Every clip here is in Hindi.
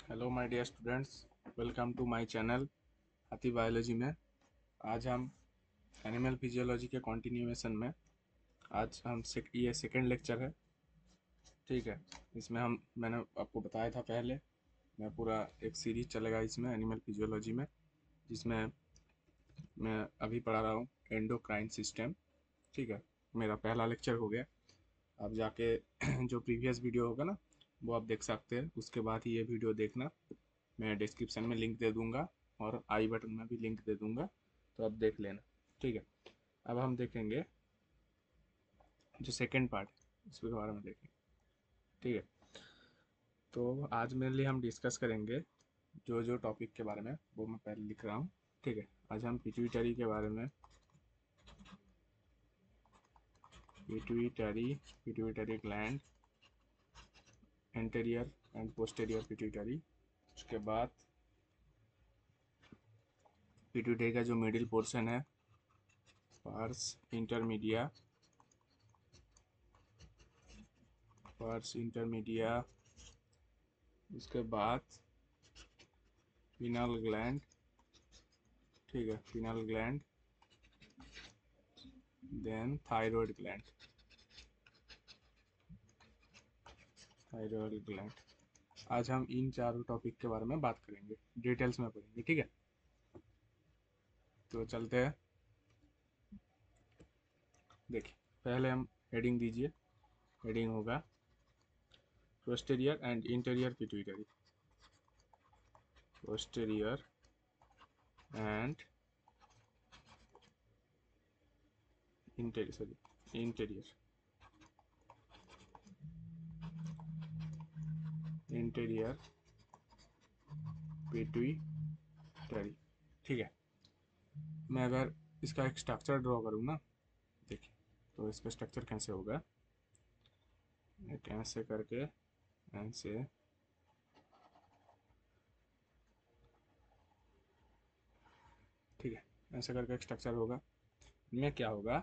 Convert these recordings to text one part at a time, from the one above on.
Hello my dear students, welcome to my channel Hathi biology में। आज हम एनिमल फिजियोलॉजी के कंटिन्यूएशन में ये सेकंड लेक्चर है। ठीक है। इसमें मैंने आपको बताया था पहले, मैं पूरा एक सीरीज चलेगा इसमें एनिमल फिजियोलॉजी में, जिसमें मैं अभी पढ़ा रहा हूँ एंडोक्राइन सिस्टम। ठीक है, मेरा पहला लेक्चर हो गया। आप जाके जो प्रीवियस वीडियो होगा ना वो आप देख सकते हैं, उसके बाद ही ये वीडियो देखना। मैं डिस्क्रिप्शन में लिंक दे दूंगा और आई बटन में भी लिंक दे दूंगा, तो आप देख लेना। ठीक है, अब हम देखेंगे जो सेकंड पार्ट है इसके बारे में देखेंगे। ठीक है, तो आज मेनली हम डिस्कस करेंगे जो जो टॉपिक के बारे में वो मैं पहले लिख रहा हूँ। ठीक है, आज हम पिट्यूटरी के बारे में, pituitary pituitary gland, anterior and posterior pituitary. उसके बाद पिट्यूटरी का जो मिडिल पोर्शन है, पार्स इंटरमीडिया, पार्स इंटरमीडिया। उसके बाद पिनल ग्लैंड। ठीक है, pineal gland, then thyroid gland, thyroid gland. आज हम इन चारों टॉपिक के बारे में बात करेंगे, डिटेल्स में पढ़ेंगे। ठीक है, तो चलते हैं। देखिए, पहले हम हेडिंग दीजिए। हेडिंग होगा posterior and interior pituitary, posterior and interior, sorry interior, interior pituitary. ठीक है, मैं अगर इसका एक स्ट्रक्चर ड्रॉ करूँ ना, देखिए, तो इसका स्ट्रक्चर कैसे होगा। एक ऐसे करके, ऐसे, ठीक है, ऐसे करके एक स्ट्रक्चर होगा। इनमें क्या होगा,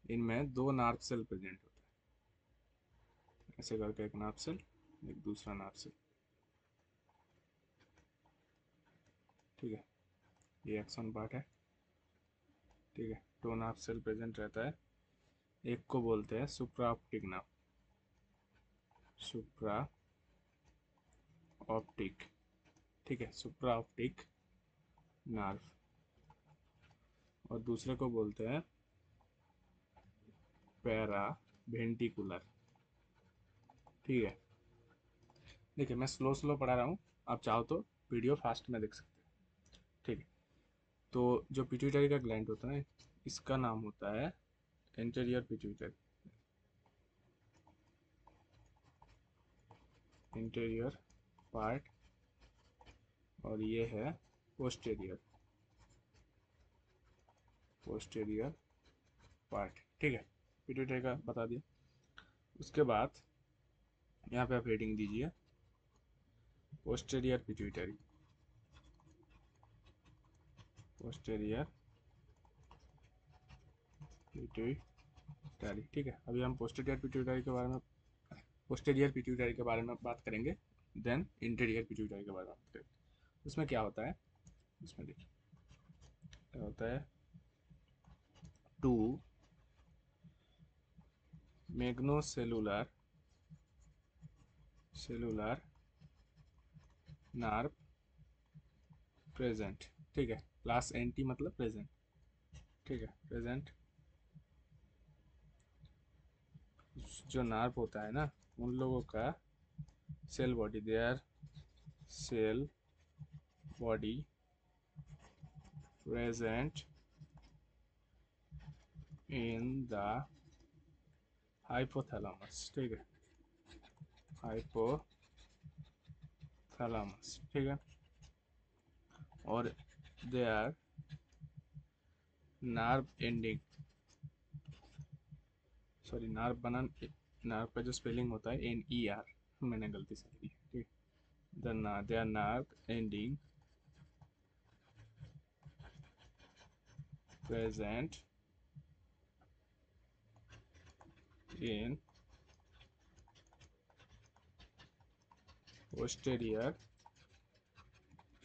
इनमें दो नार्व सेल प्रेजेंट होता है। ऐसे करके एक नार्व सेल, एक दूसरा नार्व सेल। ठीक है, ये एक्सन पार्ट है। ठीक है, दो नार्व सेल प्रेजेंट रहता है। एक को बोलते हैं सुप्रा ऑप्टिक नार्व, सुप्रा ऑप्टिक। ठीक है, सुप्रा ऑप्टिक नार्व। और दूसरे को बोलते हैं पैरा वेंटिकुलर। ठीक है, देखिए मैं स्लो स्लो पढ़ा रहा हूँ, आप चाहो तो वीडियो फास्ट में देख सकते हैं। ठीक है, तो जो पिट्यूटरी का ग्लैंड होता है, इसका नाम होता है एंटीरियर पिट्यूटरी, इंटीरियर पार्ट। और ये है पोस्टेरियर, पोस्टेरियर पार्ट। ठीक है, पिट्यूटरी का बता दिया। उसके बाद यहाँ पे आप हेडिंग दीजिए पोस्टेरियर पिट्यूटरी, पोस्टेरियर पिट्यूटरी। ठीक है, अभी हम पोस्टेरियर पिट्यूटरी के बारे में, पोस्टेरियर पिट्यूटरी के बारे में बात करेंगे, देन इंटीरियर पिट्यूटरी के बारे में बात करेंगे। उसमें क्या होता है, उसमें देखिए क्या होता है, टू मैग्नोसेलुलर सेलुलर नार्व प्रेजेंट। ठीक है, प्लस एंटी मतलब प्रेजेंट। ठीक है, प्रेजेंट। जो नार्व होता है ना, उन लोगों का cell body, their cell body present in the hypothalamus. ठीक है, हाइपोथैलेमस। ठीक है, और they are nerve ending, sorry nerve बना, नार्व का जो स्पेलिंग होता है NER, मैंने गलती से लिखी। ठीक, they are nerve ending present in posterior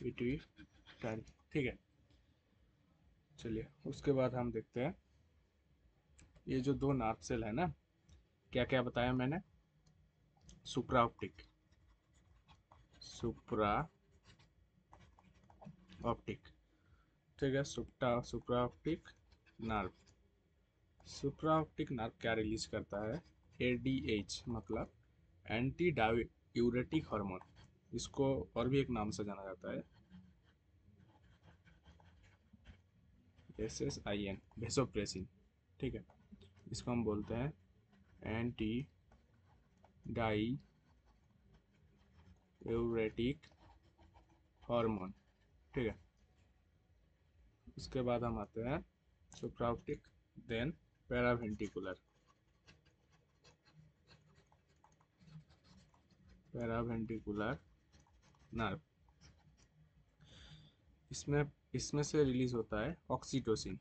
pituitary, ठीक है। चलिए उसके बाद हम देखते हैं ये जो दो नार्व सेल है ना, क्या क्या बताया मैंने, सुप्रा ऑप्टिक, सुप्रा ऑप्टिक, ठीक है, सुप्रा ऑप्टिक नर्व। सुप्रा ऑप्टिक नर्व क्या रिलीज करता है, एडीएच मतलब एंटी डायूरेटिक हार्मोन, इसको और भी एक नाम से जाना जाता है, SSIN, वेसोप्रेसिन, ठीक है। इसको हम बोलते हैं एंटी डायूरेटिक हार्मोन, ठीक है। उसके बाद हम आते हैं सुप्राऑप्टिक, देन पैरावेंटिकुलर, पैरावेंटिकुलर नर्व। इसमें इसमें से रिलीज होता है ऑक्सीटोसिन,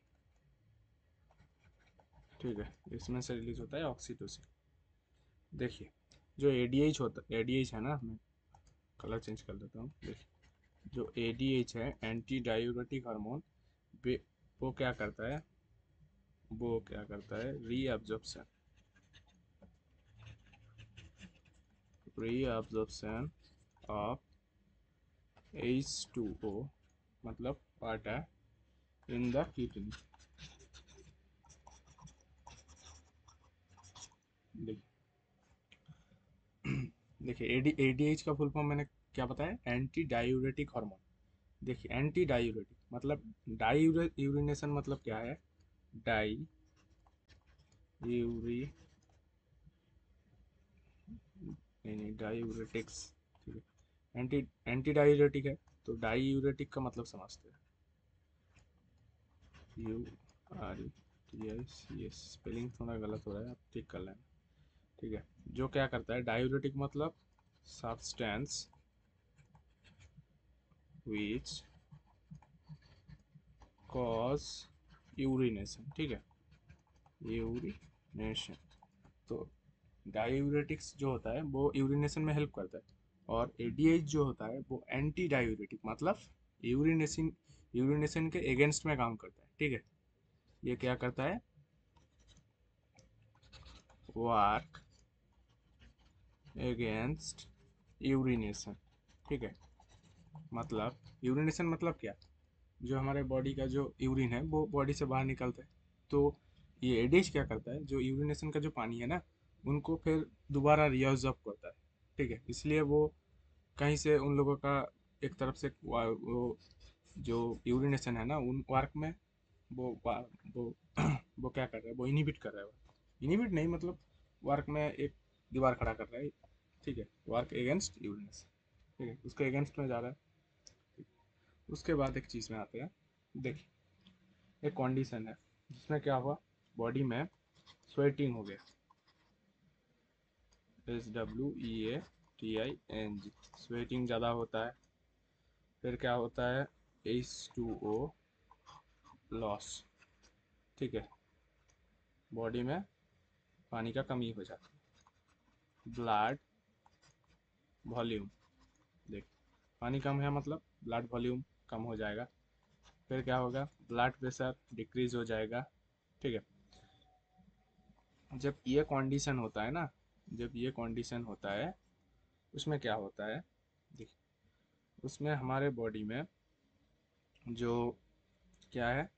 ठीक है, इसमें से रिलीज होता है ऑक्सीटोसिन। देखिए जो एडीएच होता, एडीएच है ना, मैं कलर चेंज कर देता हूँ। देखिए जो एडीएच है, एंटी डायूरेटिक हार्मोन, वो क्या करता है, वो क्या करता है, रीअब्जॉर्प्शन, रीअब्जॉर्प्शन ऑफ H2O, मतलब वाटर इन द किडनी। देखिए एडीएच का फुल फॉर्म मैंने क्या बताया, एंटी डायूरेटिक हार्मोन। देखिए एंटी डायूरेटिक मतलब यूरिनेशन मतलब क्या है, डाई यूरी, नहीं डायूरेटिक्स, ठीक है, एंटी एंटी डायूरेटिक है, तो डायूरेटिक का मतलब समझते हैं, URETIC, स्पेलिंग थोड़ा गलत हो रहा है, आप ठीक कर लेना, ठीक है। जो क्या करता है, डायूरेटिक मतलब सब्सटेंस विच कॉज यूरिनेशन, ठीक है, यूरिनेशन। तो डायूरेटिक्स जो होता है वो यूरिनेशन में हेल्प करता है, और एडीएच जो होता है वो एंटी डायूरेटिक मतलब यूरिनेशन, यूरिनेशन के अगेंस्ट में काम करता है, ठीक है। ये क्या करता है, वर्क अगेंस्ट यूरिनेशन, ठीक है। मतलब यूरिनेशन मतलब क्या, जो हमारे बॉडी का जो यूरिन है वो बॉडी से बाहर निकलता है, तो ये एडिश क्या करता है, जो यूरिनेशन का जो पानी है ना, उनको फिर दोबारा रिअब्जॉर्ब करता है, ठीक है। इसलिए वो कहीं से उन लोगों का एक तरफ से वो जो यूरिनेशन है ना उन वार्क में, वो वो क्या कर रहा है, वो इनिबिट कर रहा है, इनिबिट नहीं मतलब वार्क में एक दीवार खड़ा कर रहा है, ठीक है, वार्क अगेंस्ट यूरिनेशन, ठीक है, उसके अगेंस्ट में जा रहा है। उसके बाद एक चीज़ में आते हैं, देखिए एक कंडीशन है जिसमें क्या हुआ, बॉडी में स्वेटिंग हो गया, SWEATING, स्वेटिंग ज़्यादा होता है, फिर क्या होता है, H2O लॉस, ठीक है, बॉडी में पानी का कमी हो जाती है, ब्लड वॉल्यूम, देख पानी कम है मतलब ब्लड वॉल्यूम कम हो जाएगा, फिर क्या होगा, ब्लड प्रेशर डिक्रीज हो जाएगा, ठीक है। जब ये कंडीशन होता है ना, जब ये कंडीशन होता है, उसमें क्या होता है, देखिए उसमें हमारे बॉडी में जो क्या है,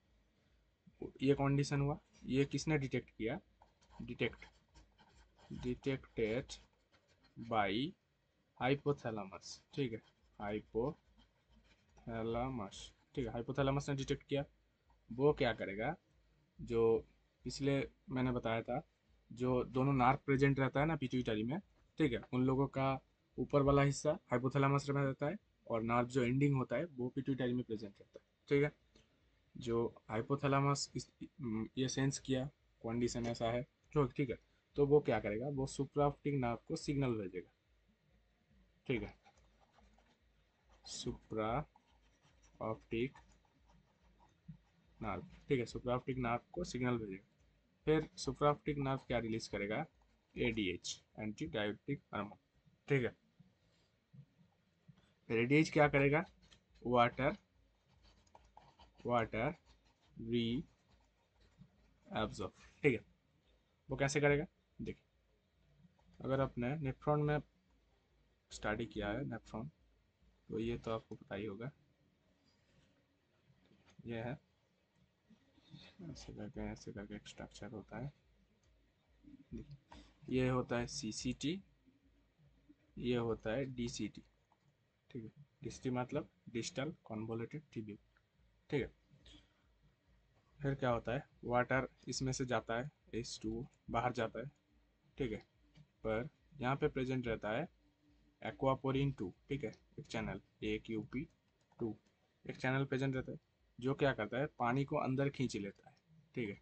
ये कंडीशन हुआ, ये किसने डिटेक्ट किया, डिटेक्टेड बाय हाइपोथैलेमस, ठीक है, हाइपोथैलेमस, ठीक है, हाइपोथैलेमस ने डिटेक्ट किया। वो क्या करेगा, जो इसलिए मैंने बताया था, जो दोनों नार्व प्रेजेंट रहता है ना पिट्यूटरी में, ठीक है, उन लोगों का ऊपर वाला हिस्सा हाइपोथैलेमस में रहता है, और नार्व जो एंडिंग होता है वो पिट्यूटरी में प्रेजेंट रहता है, ठीक है। जो हाइपोथैलेमस ये सेंस किया कंडीशन ऐसा है, तो ठीक है, तो वो क्या करेगा, वो सुप्राऑप्टिक नर्व को सिग्नल भेजेगा, ठीक है, सुप्रा ऑप्टिक नर्व, ठीक है, सुप्राऑप्टिक नर्व को सिग्नल भेजेगा, फिर सुप्राऑप्टिक नर्व क्या रिलीज करेगा, एडीएच, एंटी डायबिटिक हार्मोन, ठीक है। फिर एडीएच क्या करेगा, वाटर वाटर री एब्जॉर्ब। ठीक है, वो कैसे करेगा? देखिए, अगर आपने नेफ्रॉन में स्टडी किया है नेफ्रॉन, तो ये तो आपको पता ही होगा। ये है ऐसे करके एक स्ट्रक्चर होता है। ये होता है सीसीटी, ये होता है डीसीटी। ठीक है, डीसीटी मतलब डिजिटल कन्वोल्यूटेड ट्यूब्यूल। ठीक है, फिर क्या होता है, वाटर इसमें से जाता है, H2O बाहर जाता है। ठीक है, पर यहाँ पे प्रेजेंट रहता है एक्वापोरिन 2। ठीक है, एक चैनल AQP2, एक चैनल प्रेजेंट रहता है जो क्या करता है, पानी को अंदर खींच लेता है। ठीक है,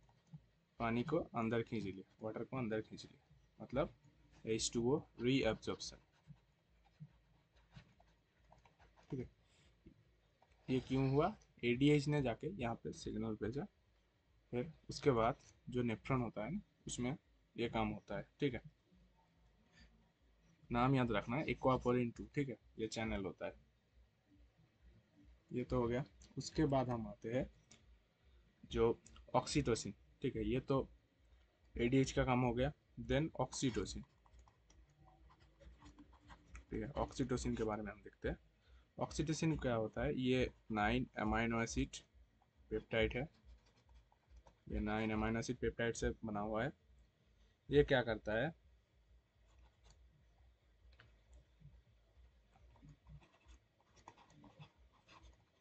पानी को अंदर खींच लिया, वाटर को अंदर खींच लिया, मतलब H2O रीअब्जॉर्प्शन। ठीक है, ये क्यों हुआ? ADH ने जाके यहाँ पे सिग्नल भेजा, फिर उसके बाद जो नेफ्रॉन होता है ना, उसमें ये काम होता है। ठीक है, नाम याद रखना है एक्वापोरिन 2। ठीक है, ये चैनल होता है। ये तो हो गया। उसके बाद हम आते हैं जो ऑक्सीटोसिन। ठीक है, ये तो ADH का काम हो गया। Then oxytocin. ठीक है, ऑक्सीटोसिन के बारे में हम देखते हैं। ऑक्सीटोसिन क्या होता है, ये 9 अमाइनो एसिड पेप्टाइड है। ये 9 अमाइनो एसिड पेप्टाइड से बना हुआ है। ये क्या करता है,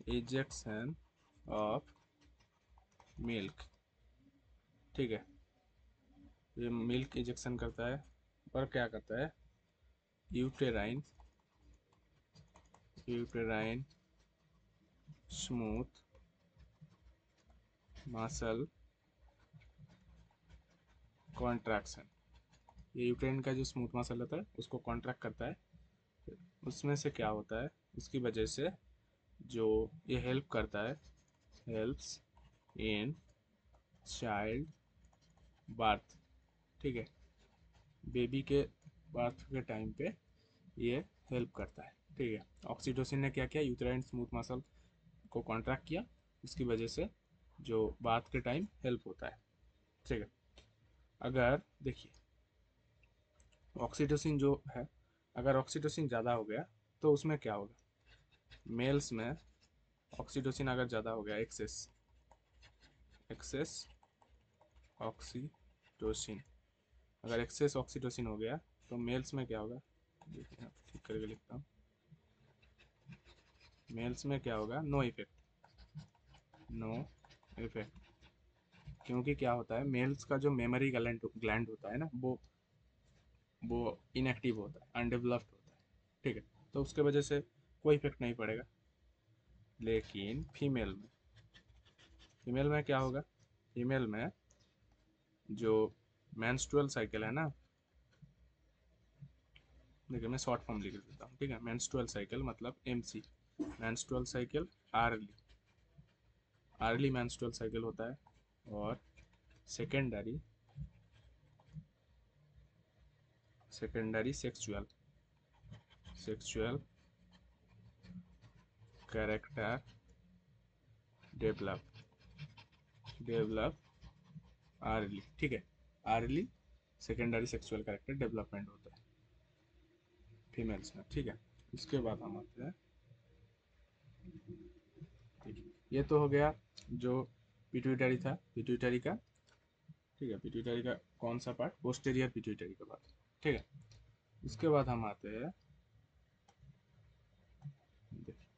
इजेक्शन ऑफ मिल्क। ठीक है, ये मिल्क इजेक्शन करता है, और क्या करता है, uterine uterine smooth muscle contraction. ये यूटेराइन का जो स्मूथ मसल होता है उसको कॉन्ट्रैक्ट करता है। उसमें से क्या होता है, उसकी वजह से जो ये हेल्प करता है, हेल्प्स इन चाइल्ड बर्थ। ठीक है, बेबी के बर्थ के टाइम पे ये हेल्प करता है। ठीक है, ऑक्सीटोसिन ने क्या किया, यूटेराइन स्मूथ मसल को कॉन्ट्रैक्ट किया, इसकी वजह से जो बात के टाइम हेल्प होता है। ठीक है, अगर देखिए ऑक्सीटोसिन जो है, अगर ऑक्सीटोसिन ज़्यादा हो गया तो उसमें क्या होगा, मेल्स में ऑक्सीटोसिन अगर ज़्यादा हो गया, एक्सेस एक्सेस ऑक्सीटोसिन, अगर एक्सेस ऑक्सीटोसिन हो गया तो मेल्स में क्या होगा, देखिए ठीक करके लिखता हूँ। मेल्स में क्या होगा, नो इफेक्ट, नो इफेक्ट। क्योंकि क्या होता है, मेल्स का जो मेमोरी ग्लैंड होता है ना, वो इनएक्टिव होता है, अनडेवलप्ड होता है। ठीक है, तो उसके वजह से कोई इफेक्ट नहीं पड़ेगा। लेकिन फीमेल में क्या होगा, फीमेल में जो मेंस्ट्रुअल साइकिल है ना, देखिए मैं शॉर्ट फॉर्म लिख देता हूँ। ठीक है, मेंस्ट्रुअल साइकिल मतलब MC, menstrual cycle early, early menstrual cycle होता है। और secondary secondary sexual sexual character develop develop early. ठीक है, early secondary sexual character development होता है फीमेल्स में। ठीक है, इसके बाद हम आते हैं, ठीक है, ये तो हो गया जो पिट्यूटरी था, पिट्यूटरी का। ठीक है, पिट्यूटरी का कौन सा पार्ट, पोस्टेरियर पिट्यूटरी का पार्ट। ठीक है, उसके बाद हम आते हैं,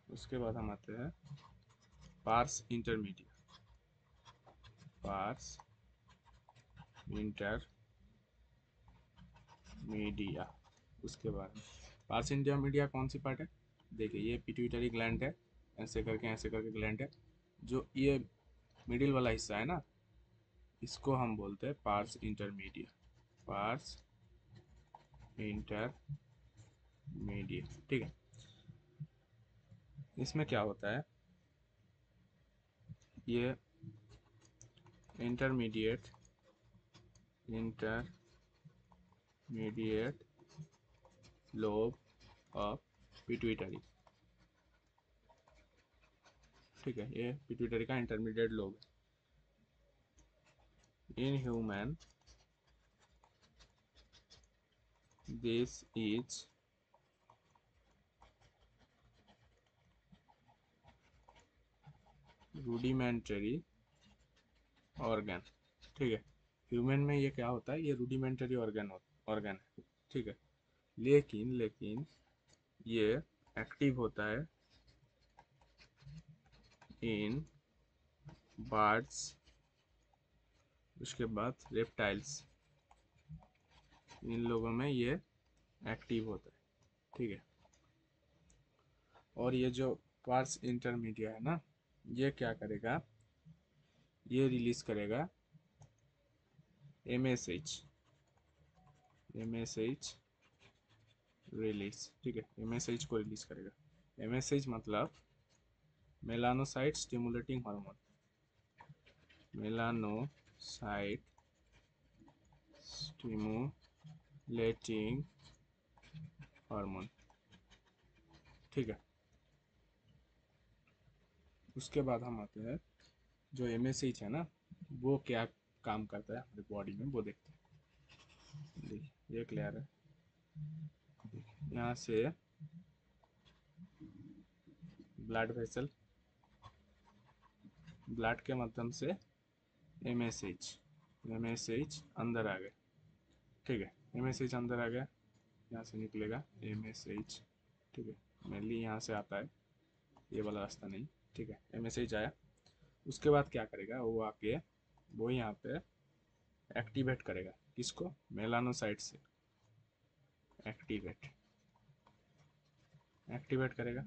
उसके बाद हम आते हैं पार्स इंटरमीडिया, पार्स इंटरमीडिया। उसके बाद पार्स इंटरमीडिया कौन सी पार्ट है, देखिए ये पिट्यूटरी ग्लैंड है, ऐसे करके ग्लैंड है। जो ये मिडिल वाला हिस्सा है ना, इसको हम बोलते हैं पार्स इंटरमीडिया, पार्स इंटरमीडिया। ठीक है, इसमें क्या होता है, ये intermediate intermediate lobe of pituitary, ठीक है, ये पिट्यूटरी का इंटरमीडिएट लोब है। In human this is rudimentary organ. ठीक है, ह्यूमन में ये क्या होता है, ये रूडिमेंटरी ऑर्गन है। ठीक है, लेकिन ये एक्टिव होता है इन बर्ड्स, उसके बाद रेप्टाइल्स, इन लोगों में ये एक्टिव होता है। ठीक है, और ये जो पार्स इंटरमीडिया है ना, ये क्या करेगा, ये रिलीज करेगा MSH रिलीज। ठीक है, MSH को रिलीज करेगा। MSH मतलब melanocyte stimulating hormone, melanocyte stimulating hormone. ठीक है, उसके बाद हम आते हैं जो MSH है ना, वो क्या काम करता है हमारे बॉडी में, वो देखते हैं। देखिए ये क्लियर है, यहाँ से ब्लड वेसल, ब्लड के माध्यम से MSH अंदर आ गया। ठीक है, MSH अंदर आ गया, यहाँ से निकलेगा MSH। ठीक है, मेनली यहाँ से आता है, ये वाला रास्ता नहीं। ठीक है, MSH आया, उसके बाद क्या करेगा, वो आके वो यहाँ पे एक्टिवेट करेगा, किसको, मेलानोसाइट से एक्टिवेट करेगा।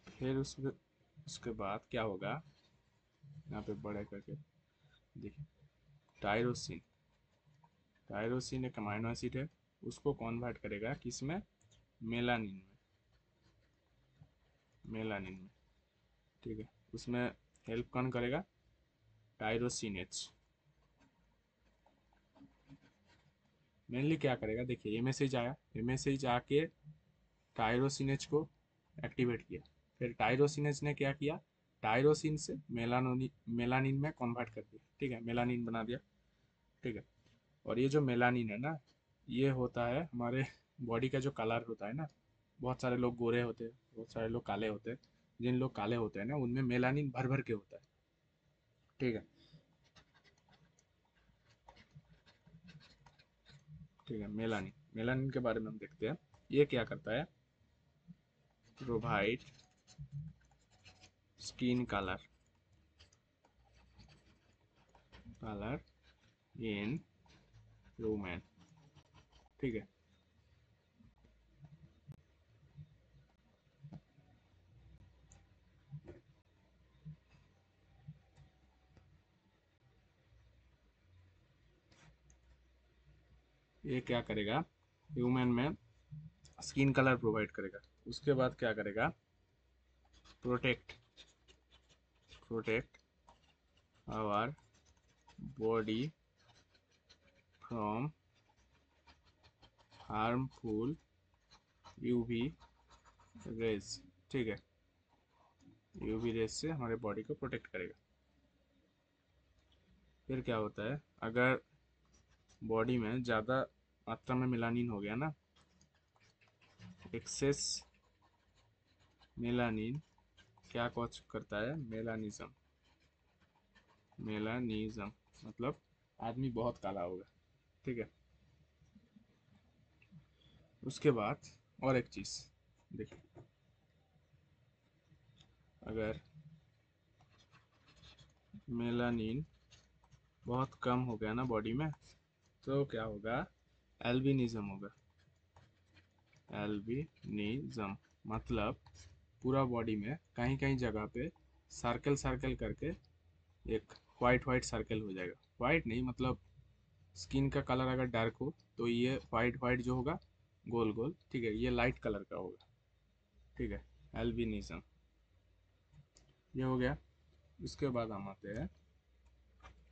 फिर उसके बाद क्या होगा, यहाँ पे बड़े करके देखिए, टायरोसिन टायरोसिन एक अमाइनो एसिड है, उसको कन्वर्ट करेगा किस में, मेलानिन में। ठीक है, उसमें हेल्प कौन करेगा, टायरोसिनेज। मेनली क्या करेगा, देखिए MSH आया, MSH आके टायरोसिनेज को एक्टिवेट किया, फिर टायरोसिनेज ने क्या किया, टायरोसिन से मेलानिन में कन्वर्ट कर दिया। ठीक है, मेलानिन बना दिया। ठीक है, और ये जो मेलानिन है ना, ये होता है हमारे बॉडी का जो कलर होता है ना, बहुत सारे लोग गोरे होते हैं, बहुत सारे लोग काले होते हैं, जिन लोग काले होते हैं ना, उनमें मेलानिन भर भर के होता है। ठीक है, ठीक है, मेलानिन मेलानिन के बारे में हम देखते हैं। ये क्या करता है, provide skin colour in human. ठीक है, ये क्या करेगा, ह्यूमन में स्किन कलर प्रोवाइड करेगा। उसके बाद क्या करेगा, protect protect our body from harmful UV rays. ठीक है, यूवी रेज से हमारे बॉडी को प्रोटेक्ट करेगा। फिर क्या होता है, अगर बॉडी में ज़्यादा मात्रा में मेलानिन हो गया ना, एक्सेस मेलानिन क्या कॉज करता है, मेलानिज्म मतलब आदमी बहुत काला होगा। ठीक है, उसके बाद और एक चीज़ देखिए, अगर मेलानिन बहुत कम हो गया ना बॉडी में, तो क्या होगा, एल्बिनिज्म होगा। एल्बिनिज्म मतलब पूरा बॉडी में कहीं कहीं जगह पे सर्कल सर्कल करके एक वाइट वाइट सर्कल हो जाएगा। वाइट नहीं मतलब स्किन का कलर अगर डार्क हो तो ये वाइट वाइट जो होगा गोल गोल, ठीक है, ये लाइट कलर का होगा। ठीक है, एल्बिनिज्म ये हो गया। उसके बाद हम आते हैं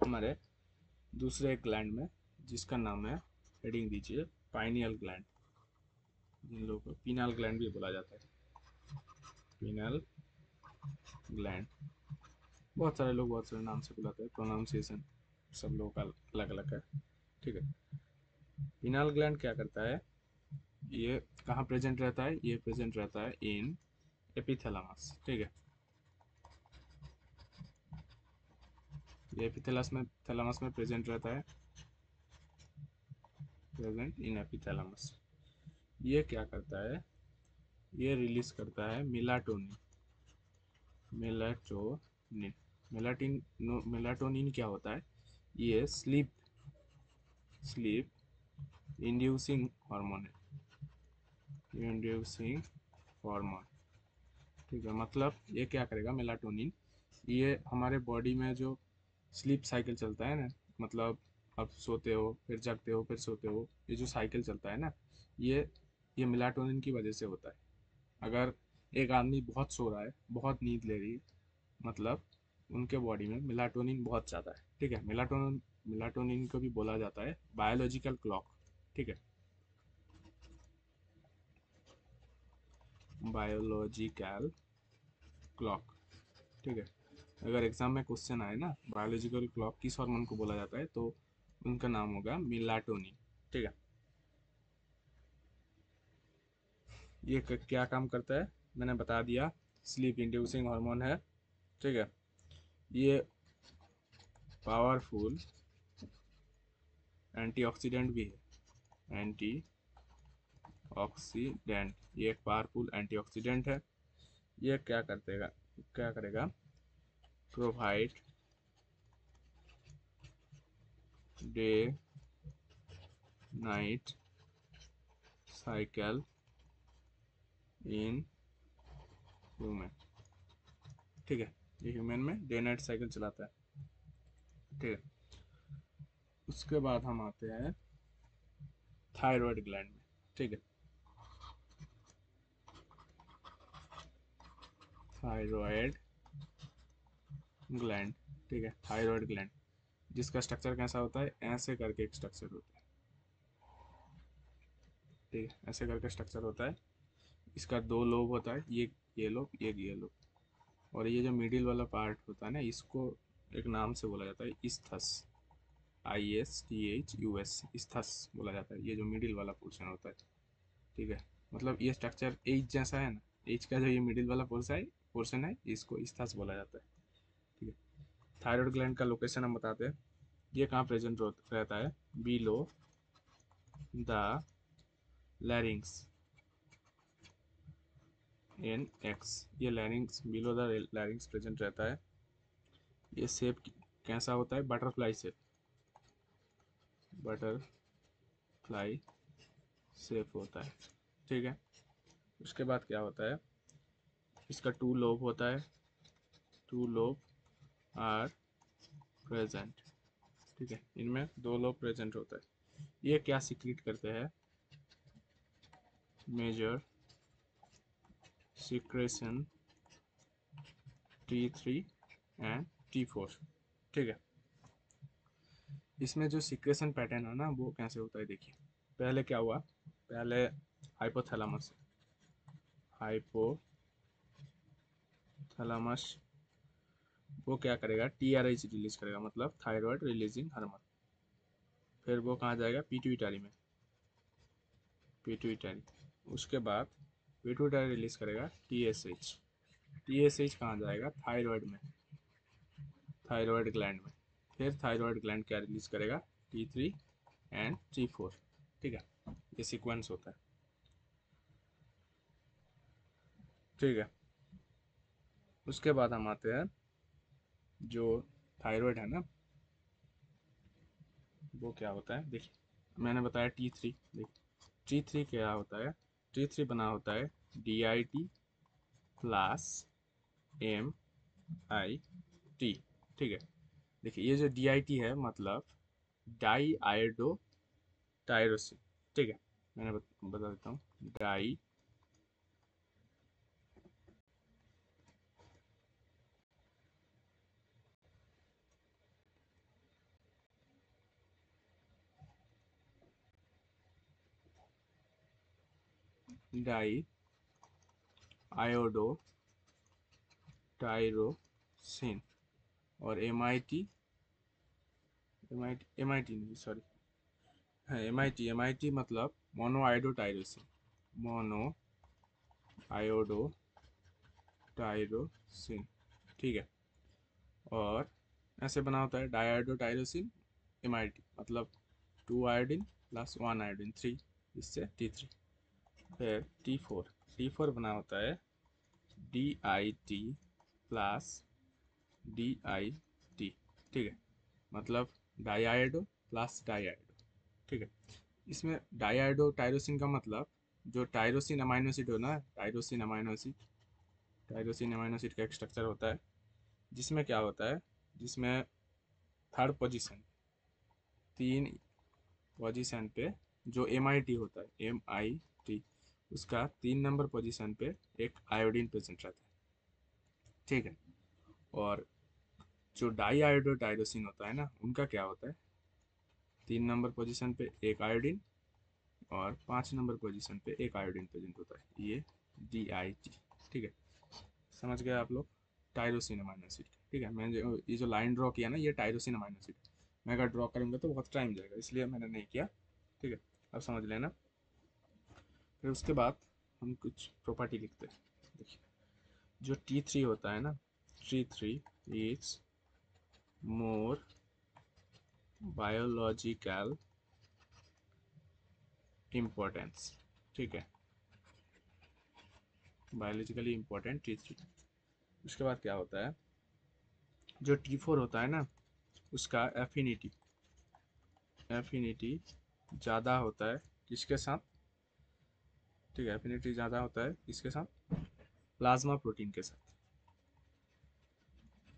हमारे दूसरे ग्लैंड में, जिसका नाम है, हेडिंग दीजिए, पाइनियल ग्लैंड, जिन लोगों को पीनल ग्लैंड भी बोला जाता है, पीनल ग्लैंड। बहुत सारे लोग बहुत सारे नाम से बुलाते हैं, प्रोनाउंसिएशन सब लोगों का अलग अलग है, ठीक है। पिनल ग्लैंड क्या करता है, ये कहाँ प्रेजेंट रहता है, ये प्रेजेंट रहता है इन एपिथैलेमस, ठीक है। ये एपिथैलेमस में प्रेजेंट रहता है, प्रेजेंट इन एपिथैलेमस। ये क्या करता है, ये रिलीज करता है मेलाटोनिन। मेलाटोनिन मेलाटोनिन क्या होता है, ये स्लीप इंड्यूसिंग हार्मोन है, इंड्यूसिंग हार्मोन, ठीक है। मतलब ये क्या करेगा मेलाटोनिन, ये हमारे बॉडी में जो स्लीप साइकिल चलता है ना, मतलब आप सोते हो फिर जगते हो फिर सोते हो, ये जो साइकिल चलता है ना, ये ये मेलाटोनिन की वजह से होता है। अगर एक आदमी बहुत सो रहा है, बहुत नींद ले रही है, मतलब उनके बॉडी में मेलाटोनिन बहुत ज़्यादा है, ठीक है। मेलाटोनिन को भी बोला जाता है बायोलॉजिकल क्लॉक, ठीक है, बायोलॉजिकल क्लॉक, ठीक है। अगर एग्जाम में क्वेश्चन आए ना बायोलॉजिकल क्लॉक किस हार्मोन को बोला जाता है, तो उनका नाम होगा मेलाटोनिन, ठीक है। ये क्या काम करता है मैंने बता दिया, स्लीप इंड्यूसिंग हार्मोन है, ठीक है। ये पावरफुल एंटीऑक्सीडेंट भी है, एंटीऑक्सीडेंट, ये एक पावरफुल एंटीऑक्सीडेंट है। ये क्या करेगा, provide day night cycle in human, ठीक है। ये ह्यूमन में डे नाइट साइकिल चलाता है, ठीक है। उसके बाद हम आते हैं थायराइड ग्लैंड में, ठीक है। थायराइड ग्लैंड, ठीक है। थायराइड ग्लैंड जिसका स्ट्रक्चर कैसा होता है, ऐसे करके एक स्ट्रक्चर होता है, ठीक है, ऐसे करके स्ट्रक्चर होता है। इसका दो लोब होता है, ये लोब, ये लोब, और ये जो मिडिल वाला पार्ट होता है ना, इसको एक नाम से बोला जाता है इस्थस, ISTHUS, इस्थस बोला जाता है, ये जो मिडिल वाला पोर्शन होता है, ठीक है। मतलब ये स्ट्रक्चर एच जैसा है ना, एच का जो ये मिडिल वाला पोर्शन है इसको इस्थस बोला जाता है, ठीक है। थायराइड ग्लैंड का लोकेशन हम बताते हैं, ये कहाँ प्रेजेंट रहता है, below the larynx in X, ये larynx below the larynx present रहता है। ये शेप कैसा होता है, बटरफ्लाई शेप, बटरफ्लाई शेप होता है, ठीक है। उसके बाद क्या होता है, इसका टू लोब होता है, टू लोब आर प्रेजेंट, ठीक है। इनमें दो लोब प्रेजेंट होता है। ये क्या सिक्रीट करते हैं, major secretion T3 and T4, ठीक है। इसमें जो सिक्रेशन पैटर्न है ना वो कैसे होता है देखिए, पहले क्या हुआ, पहले हाइपोथैलेमस, हाइपोथैलेमस वो क्या करेगा, TRH रिलीज करेगा, मतलब थायराइड रिलीजिंग हार्मोन। फिर वो कहाँ जाएगा, पिट्यूटरी में, पिट्यूटरी। उसके बाद पिट्यूटरी रिलीज करेगा TSH, TSH कहाँ जाएगा, थायराइड में, थायराइड ग्लैंड में। फिर थायराइड ग्लैंड क्या रिलीज करेगा, T3 एंड T4, ठीक है। ये सीक्वेंस होता है, ठीक है। उसके बाद हम आते हैं, जो थायराइड है ना वो क्या होता है देखिए, मैंने बताया T3, देखिए T3 क्या होता है, T3 बना होता है DIT प्लस MIT, ठीक है। देखिए ये जो DIT है मतलब डाई आयोडो टायरोसिन, ठीक है। मैंने बता देता हूँ, डाई आयोडो टायरोसिन। और एमआईटी एमआईटी नहीं, सॉरी, हाँ एमआईटी मतलब mono iodo tyrosine, mono iodo tyrosine. ठीक है। और ऐसे बना होता है डाइआयोडो टायरोसिन एमआईटी, मतलब 2 आयोडीन प्लस 1 आयोडीन 3, इससे T3। फिर टी फोर बना होता है DIT प्लस DIT। ठीक है, मतलब डाइआयोडो प्लस डाइआयोडो। ठीक है। इसमें डाइआयोडो टायरोसिन का मतलब जो टायरोसिन अमाइनो एसिड हो ना, टायरोसिन अमाइनो एसिड का एक स्ट्रक्चर होता है जिसमें क्या होता है, जिसमें थर्ड पोजीशन, 3 पोजीशन पे जो MIT होता है, MIT, उसका 3 नंबर पोजीशन पे एक आयोडीन प्रेजेंट रहता है। ठीक है। और जो डाई आयोडो टायरोसिन होता है ना, उनका क्या होता है, 3 नंबर पोजीशन पे एक आयोडीन और 5 नंबर पोजीशन पे एक आयोडीन प्रेजेंट होता है, ये DIT। ठीक है, समझ गए आप लोग, टायरोसिन अमाइनो एसिड। ठीक है, मैंने ये जो लाइन ड्रॉ किया ना, ये टायरोसिन अमाइनो एसिड। मैं अगर ड्रॉ करूँगा तो बहुत टाइम जाएगा, इसलिए मैंने नहीं किया। ठीक है, अब समझ लेना। फिर उसके बाद हम कुछ प्रॉपर्टी लिखते हैं। देखिए, जो T3 होता है ना, T3 is more biological importance. ठीक है, बायोलॉजिकली इम्पोर्टेंट T3। उसके बाद क्या होता है, जो T4 होता है ना, उसका एफिनिटी ज़्यादा होता है किसके साथ, ठीक है, एफिनिटी ज़्यादा होता है इसके साथ, प्लाज्मा प्रोटीन के साथ,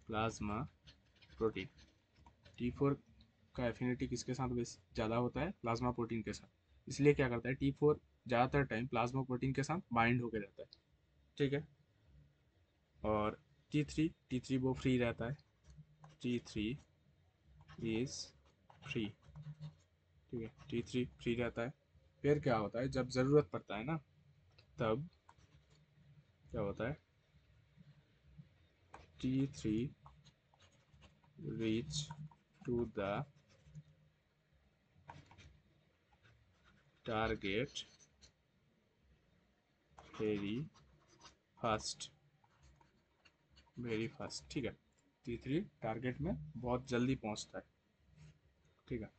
प्लाज्मा प्रोटीन। T4 का एफिनिटी किसके साथ ज़्यादा होता है, प्लाज्मा प्रोटीन के साथ। इसलिए क्या करता है, T4 ज़्यादातर टाइम प्लाज्मा प्रोटीन के साथ बाइंड होकर रहता है। ठीक है। और T3 वो फ्री रहता है, T3 इज फ्री। ठीक है, T3 फ्री रहता है। फिर क्या होता है, जब ज़रूरत पड़ता है ना, तब क्या होता है, T3 reach to the target very fast। ठीक है, T3 टारगेट में बहुत जल्दी पहुंचता है। ठीक है।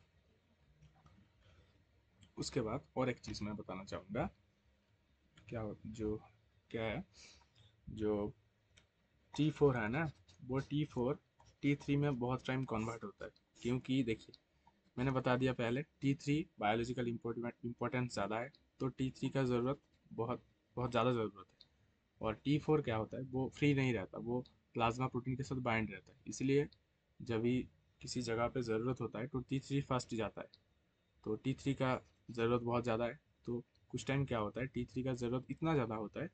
उसके बाद और एक चीज़ मैं बताना चाहूँगा, क्या है, जो T4 है ना, वो T4 T3 में बहुत टाइम कन्वर्ट होता है। क्योंकि देखिए, मैंने बता दिया पहले, T3 बायोलॉजिकल इम्पोर्टेंस ज़्यादा है, तो T3 का ज़रूरत बहुत बहुत ज़्यादा ज़रूरत है। और T4 क्या होता है, वो फ्री नहीं रहता, वो प्लाज्मा प्रोटीन के साथ बाइंड रहता है। इसलिए जब भी किसी जगह पे ज़रूरत होता है तो T3 फर्स्ट जाता है। तो T3 का ज़रूरत बहुत ज़्यादा है, तो कुछ टाइम क्या होता है, T3 का ज़रूरत इतना ज़्यादा होता है,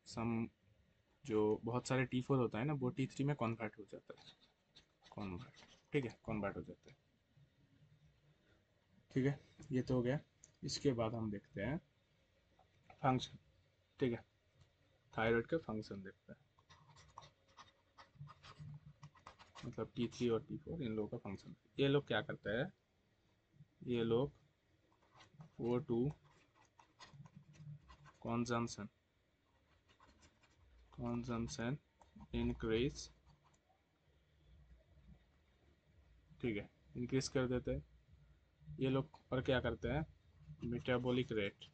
सम जो बहुत सारे T4 होता है ना, वो T3 में कन्वर्ट हो जाता है, कन्वर्ट। ठीक है, कन्वर्ट हो जाता है। ठीक है, ये तो हो गया। इसके बाद हम देखते हैं फंक्शन। ठीक है, थायराइड के फंक्शन देखते हैं, मतलब T3 और T4 इन लोगों का फंक्शन। ये लोग क्या करते हैं, ये लोग O2 कंजम्पशन इंक्रीज, ठीक है, इंक्रीज कर देते हैं ये लोग। और क्या करते हैं, मेटाबॉलिक रेट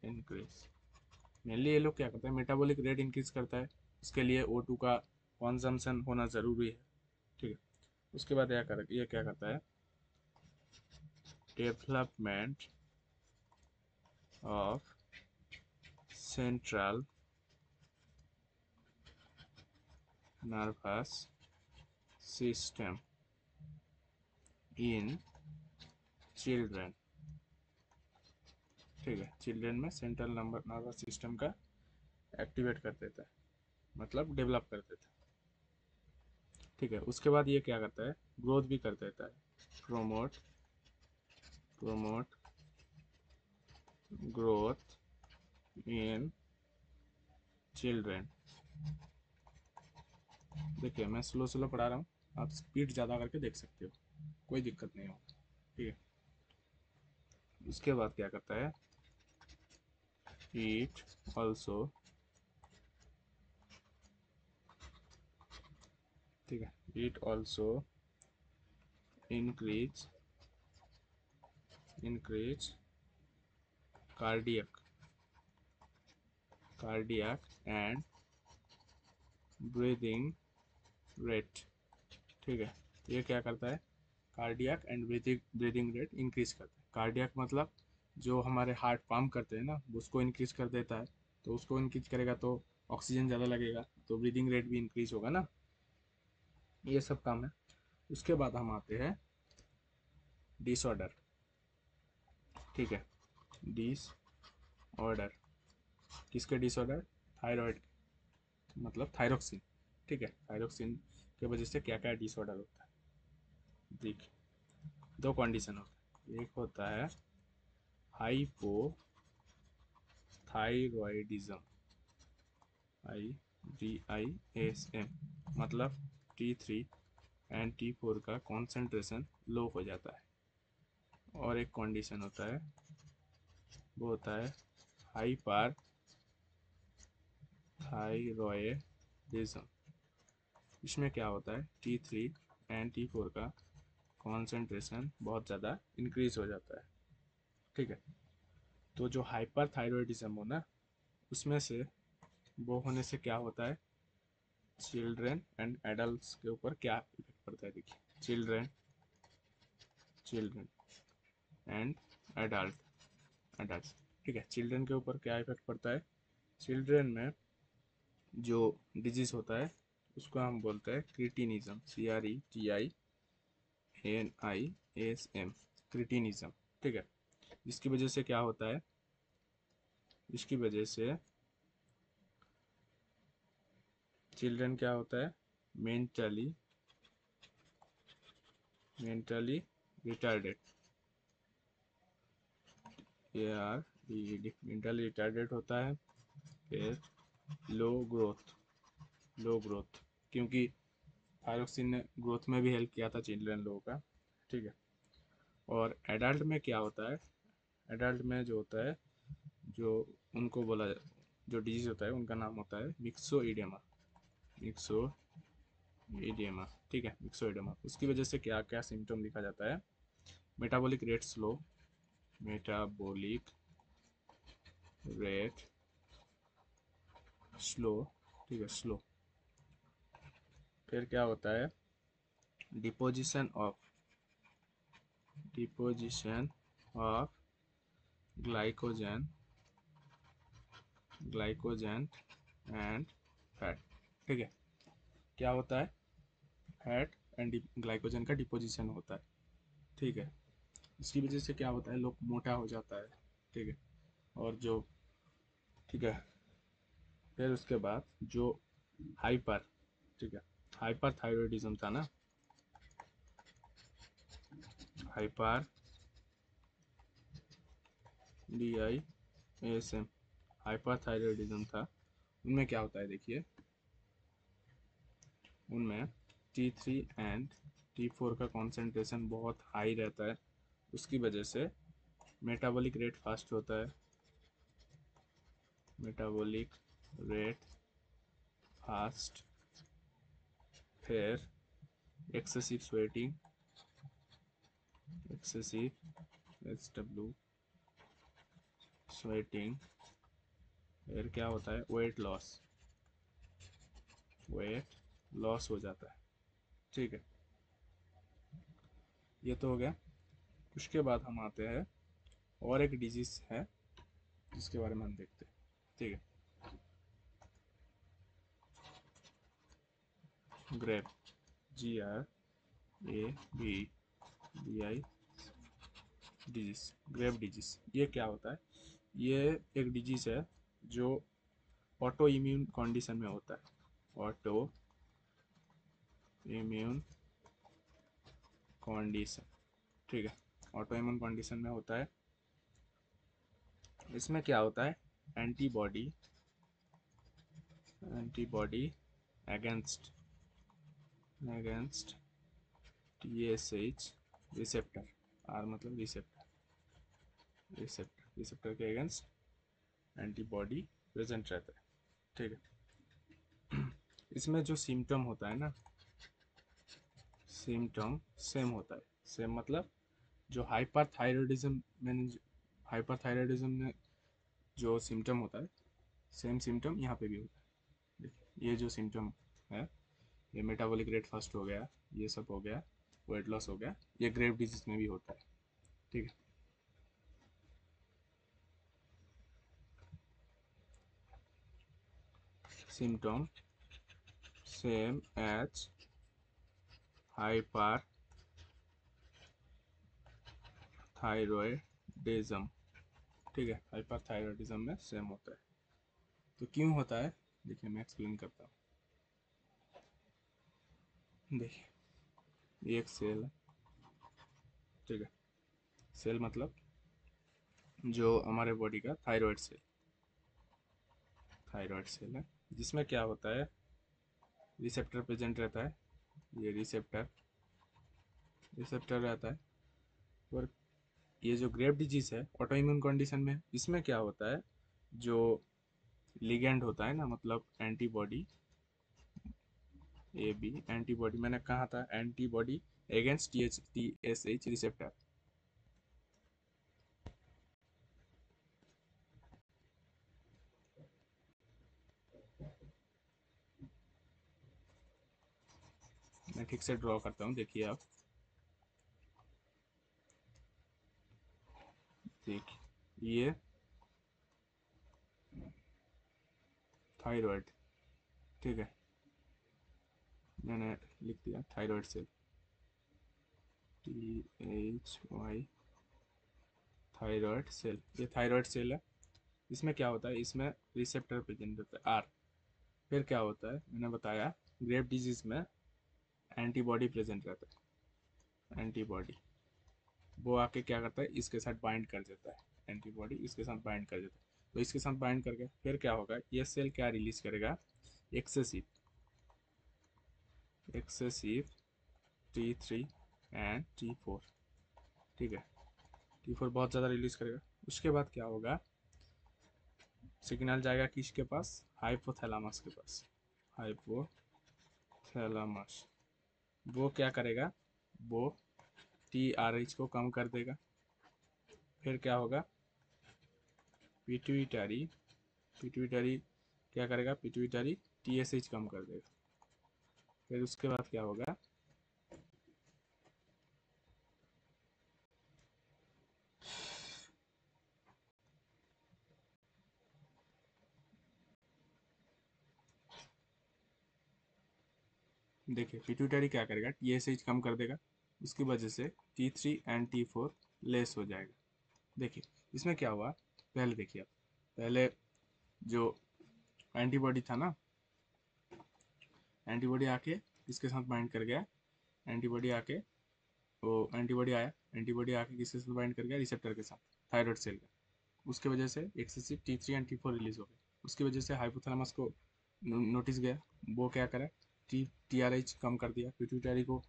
इंक्रीज। मेनली ये लोग क्या करते हैं, मेटाबॉलिक रेट इंक्रीज करता है, इसके लिए O2 का कंजम्पशन होना ज़रूरी है। ठीक है। उसके बाद ये क्या करता है, development of central nervous system in children. ठीक है, चिल्ड्रन में सेंट्रल नर्वस सिस्टम का एक्टिवेट कर देता है, मतलब डेवलप कर देता है। ठीक है। उसके बाद ये क्या करता है, ग्रोथ भी कर देता है, प्रोमोट ग्रोथ इन चिल्ड्रेन। देखिए मैं स्लो स्लो पढ़ा रहा हूँ, आप स्पीड ज़्यादा करके देख सकते हो, कोई दिक्कत नहीं होगा। ठीक है, उसके बाद क्या करता है, इट ऑल्सो, ठीक है, it also increase cardiac and breathing rate. ठीक है, ये क्या करता है, cardiac and breathing rate increase करता है। कार्डियक मतलब जो हमारे हार्ट पंप करते हैं ना, उसको इंक्रीज कर देता है। तो उसको इंक्रीज करेगा तो ऑक्सीजन ज़्यादा लगेगा, तो ब्रीदिंग रेट भी इंक्रीज होगा ना। ये सब काम है। उसके बाद हम आते हैं डिसऑर्डर। ठीक है, डिसऑर्डर, किसके डिसऑर्डर, थायराइड, मतलब थायरोक्सिन। ठीक है, थायरोक्सिन की वजह से क्या क्या डिसऑर्डर होता है। देख, दो कंडीशन होता है, एक होता है हाइपोथायरॉयडिज्म, IDISM, मतलब T3 एंड T4 का कॉन्सेंट्रेशन लो हो जाता है। और एक कंडीशन होता है, वो होता है हाइपर थायरॉयडिज्म। इसमें क्या होता है, T3 एंड T4 का कॉन्सेंट्रेशन बहुत ज़्यादा इंक्रीज हो जाता है। ठीक है, तो जो हाइपर थायरॉयडिज्म हो ना, उसमें से वो होने से क्या होता है, चिल्ड्रेन एंड एडल्ट्स के ऊपर क्या इफेक्ट पड़ता है। देखिए, चिल्ड्रेन एंड एडल्ट्स। ठीक है, चिल्ड्रन के ऊपर क्या इफेक्ट पड़ता है, चिल्ड्रन में जो डिजीज होता है उसको हम बोलते हैं क्रिटिनिज्म, CRETINISM, क्रिटिनिज्म। ठीक है, जिसकी वजह से क्या होता है, इसकी वजह से चिल्ड्रन क्या होता है, मेंटली रिटार्डेड, मेंटली रिटार्डेड होता है। फिर लो ग्रोथ, क्योंकि थायरोक्सिन ने ग्रोथ में भी हेल्प किया था चिल्ड्रन लोगों का। ठीक है, और एडल्ट में क्या होता है, एडल्ट में जो होता है, जो उनको बोला, जो डिजीज होता है उनका नाम होता है मिक्सोइडियमा। ठीक है, मिक्सोइडियमा। उसकी वजह से क्या क्या सिम्टम दिखा जाता है, मेटाबॉलिक रेट स्लो, ठीक है, स्लो। फिर क्या होता है, deposition of glycogen and fat. ठीक है, क्या होता है, फैट एंड ग्लाइकोजन का डिपोजिशन होता है। ठीक है, इसकी वजह से क्या होता है, लोग मोटा हो जाता है। ठीक है, और जो, ठीक है, फिर उसके बाद जो हाइपर, ठीक है, हाइपर थायरॉयडिज्म था ना, हाइपर DISM, हाइपर थायरॉयडिज्म था। उनमें क्या होता है, देखिए, उनमें T3 एंड T4 का कॉन्सेंट्रेशन बहुत हाई रहता है। उसकी वजह से मेटाबॉलिक रेट फास्ट होता है, मेटाबॉलिक रेट फास्ट। फिर एक्सेसिव SW स्वेटिंग। फिर क्या होता है, वेट लॉस हो जाता है। ठीक है, ये तो हो गया। उसके बाद हम आते हैं, और एक डिजीज है जिसके बारे में हम देखते हैं। ठीक है, grave, GRAVE disease, grave disease. ये क्या होता है, ये एक डिजीज है जो ऑटो इम्यून कंडीशन में होता है, ऑटो इम्यून कंडीशन। ठीक है, ऑटो इम्यून कंडीशन में होता है। इसमें क्या होता है, antibody against TSH receptor. R मतलब रिसेप्टर के अगेंस्ट एंटीबॉडी प्रेजेंट रहता है। ठीक है। इसमें जो सिम्टम होता है ना, सिम्टम सेम होता है। सेम मतलब जो हाइपरथायरॉयडिज्म में जो सिम्टम होता है, सेम सिम्टम यहाँ पे भी होता है। देखिए ये जो सिम्टम है, ये मेटाबॉलिक रेट फास्ट हो गया, ये सब हो गया, वेट लॉस हो गया, ये ग्रेव डिजीज में भी होता है। ठीक है। Symptom same as hyperthyroidism. ठीक है, हाइपरथायरॉयडिज्म में सेम होता है। तो क्यों होता है, देखिए मैं एक्सप्लेन करता हूँ। देखिए ये एक सेल है। ठीक है, सेल मतलब जो हमारे बॉडी का थायराइड सेल है, जिसमें क्या होता है, रिसेप्टर प्रेजेंट रहता है। ये रिसेप्टर रहता है। और ये जो ग्रेव डिजीज है, ऑटो इम्यून कंडीशन में, इसमें क्या होता है, जो लिगेंड होता है ना, मतलब एंटीबॉडी, एंटीबॉडी मैंने कहा था, एंटीबॉडी अगेंस्ट TSH रिसेप्टर। मैं ठीक से ड्रॉ करता हूँ, देखिए आप, देखिए ये थायराइड। ठीक है, मैंने लिख दिया thyroid cell, THY, thyroid cell. ये थायराइड सेल है। इसमें क्या होता है, इसमें रिसेप्टर प्रेजेंट होता है, आर। फिर क्या होता है, मैंने बताया ग्रेव डिजीज में एंटीबॉडी प्रेजेंट रहता है। एंटीबॉडी वो आके क्या करता है, इसके साथ बाइंड कर देता है। एंटीबॉडी इसके साथ बाइंड कर देता है। तो इसके साथ बाइंड करके फिर क्या होगा, ये सेल क्या रिलीज करेगा, एक्सेसिव T3 एंड T4। ठीक है, T4 बहुत ज़्यादा रिलीज करेगा। उसके बाद क्या होगा, सिग्नल जाएगा किसके पास, हाइपोथैलेमस के पास। हाइपोथैलेमस वो क्या करेगा, वो TRH को कम कर देगा। फिर क्या होगा, पिट्यूटरी पिट्यूटरी क्या करेगा, पिट्यूटरी TSH कम कर देगा। फिर उसके बाद क्या होगा, देखिए पिट्यूटरी क्या करेगा, TSH कम कर देगा। उसकी वजह से T3 एंड T4 लेस हो जाएगा। देखिए इसमें क्या हुआ, पहले देखिए आप, पहले जो एंटीबॉडी था ना, एंटीबॉडी आके इसके साथ बाइंड कर गया। एंटीबॉडी आके वो एंटीबॉडी आके किसके साथ बाइंड कर गया, रिसेप्टर के साथ, थायराइड सेल का। उसकी वजह से excessive T3 and T4 release हो गया। उसकी वजह से हाइपोथैलेमस को नोटिस गया, वो क्या करे, TRH कम कर दिया। पिट्यूटरी को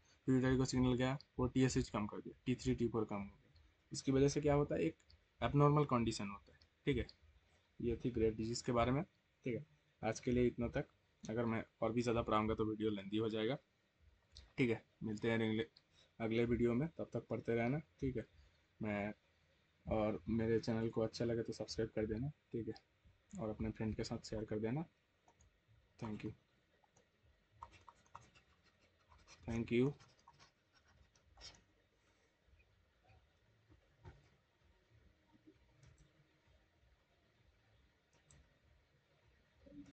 सिग्नल गया, वो TSH कम कर दिया, T3 T4 कम हो गया। इसकी वजह से क्या होता है, एक एबनॉर्मल कंडीशन होता है। ठीक है, ये थी ग्रेव डिजीज के बारे में। ठीक है, आज के लिए इतना तक। अगर मैं और भी ज़्यादा पढ़ाऊँगा तो वीडियो लेंदी हो जाएगा। ठीक है, मिलते हैं अगले वीडियो में, तब तक पढ़ते रहना। ठीक है, मैं, और मेरे चैनल को अच्छा लगे तो सब्सक्राइब कर देना। ठीक है, और अपने फ्रेंड के साथ शेयर कर देना। Thank you.